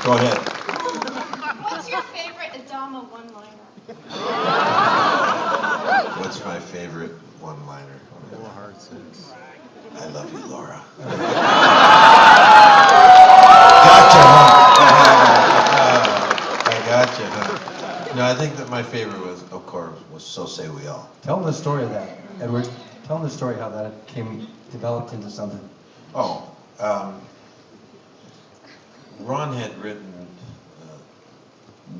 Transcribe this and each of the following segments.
Go ahead. What's your favorite Adama one-liner? What's my favorite one-liner? I love you, Laura. Gotcha, huh? I gotcha, huh? No, I think that my favorite was, of course, was So Say We All. Tell them the story of that, Edward. Tell them the story how that developed into something. Oh, Ron had written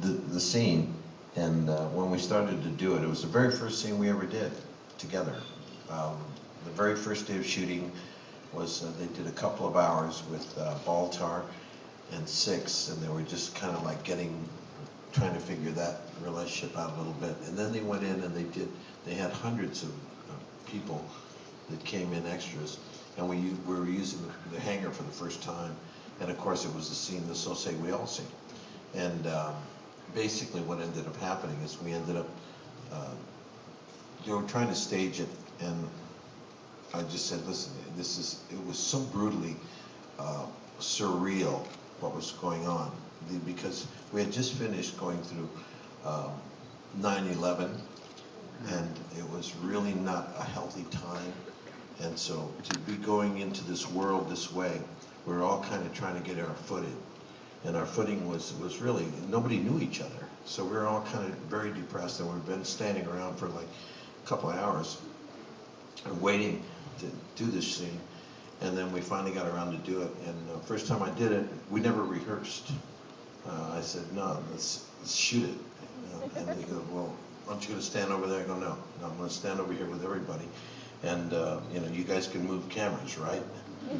the scene, and when we started to do it, it was the very first scene we ever did together. The very first day of shooting was they did a couple of hours with Baltar and Six, and they were just kind of like trying to figure that relationship out a little bit. And then they went in and they had hundreds of people that came in extras, and we were using the hangar for the first time. And of course it was the scene, the So Say We All scene. And basically what ended up happening is we ended up, they were trying to stage it, and I just said, listen, it was so brutally surreal what was going on, because we had just finished going through 9/11, and it was really not a healthy time. And so to be going into this world this way, we were all kind of trying to get our footing. And our footing was really, nobody knew each other. So we were all kind of very depressed, and we've been standing around for like a couple of hours and waiting to do this scene. And then we finally got around to do it. And the first time I did it, we never rehearsed. I said, no, let's shoot it. And they go, well, aren't you going to stand over there? I go, no, I'm going to stand over here with everybody. And, you guys can move cameras, right?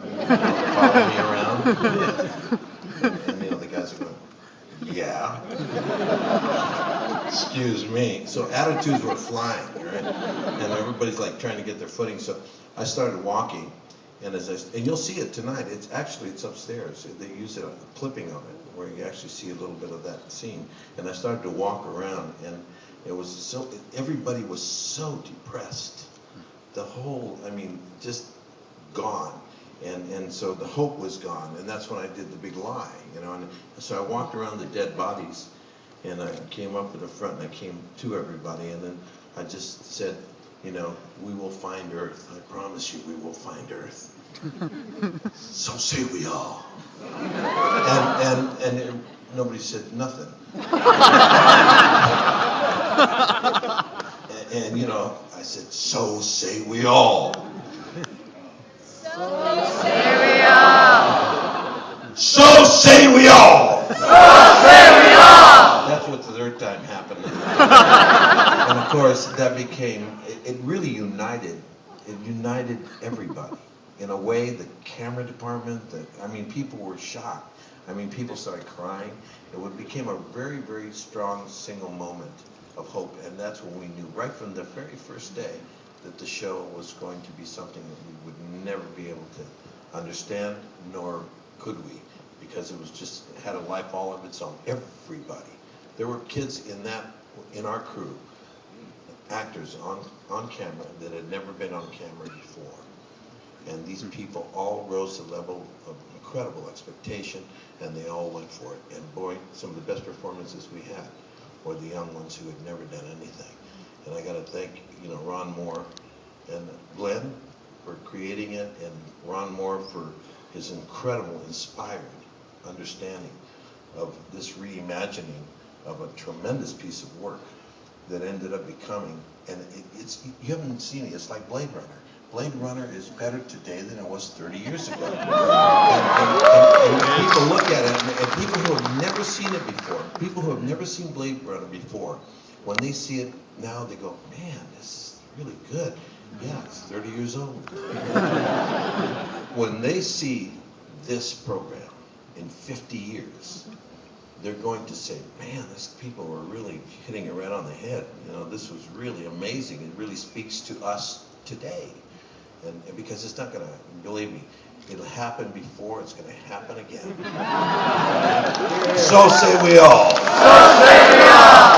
Follow me around. And the guys are going, yeah. Excuse me. So attitudes were flying, right? And everybody's like trying to get their footing. So I started walking, and and you'll see it tonight. It's upstairs. They use a clipping of it where you actually see a little bit of that scene. And I started to walk around, and everybody was so depressed. The whole, just gone. And so the hope was gone, and that's when I did the big lie, and so I walked around the dead bodies, and I came up to the front, and I came to everybody, and then I just said, we will find Earth. I promise you we will find Earth. So say we all. And nobody said nothing. And I said, so say we all. So say we all. So say we all. So say we all. That's what the third time happened. And of course, that became, it really united everybody. In a way, the camera department, people were shocked. People started crying. It became a very, very strong single moment of hope. And that's when we knew, right from the very first day, that the show was going to be something that we would never be able to understand, nor could we, because it had a life all of its own. Everybody. There were kids in our crew, actors on camera that had never been on camera before. And these people all rose to the level of incredible expectation, and they all went for it. And boy, some of the best performances we had were the young ones who had never done anything. And I got to thank, Ron Moore and Glenn for creating it, and Ron Moore for his incredible, inspired understanding of this reimagining of a tremendous piece of work that ended up becoming, and you haven't seen it, it's like Blade Runner. Blade Runner is better today than it was 30 years ago. And people look at it, and people who have never seen it before, people who have never seen Blade Runner before, when they see it now, they go, man, this is really good. Yeah, it's 30 years old. When they see this program in 50 years, they're going to say, man, these people were really hitting it right on the head. This was really amazing. It really speaks to us today. And because it's not going to, believe me, it'll happen before, it's going to happen again. So say we all. So say we all.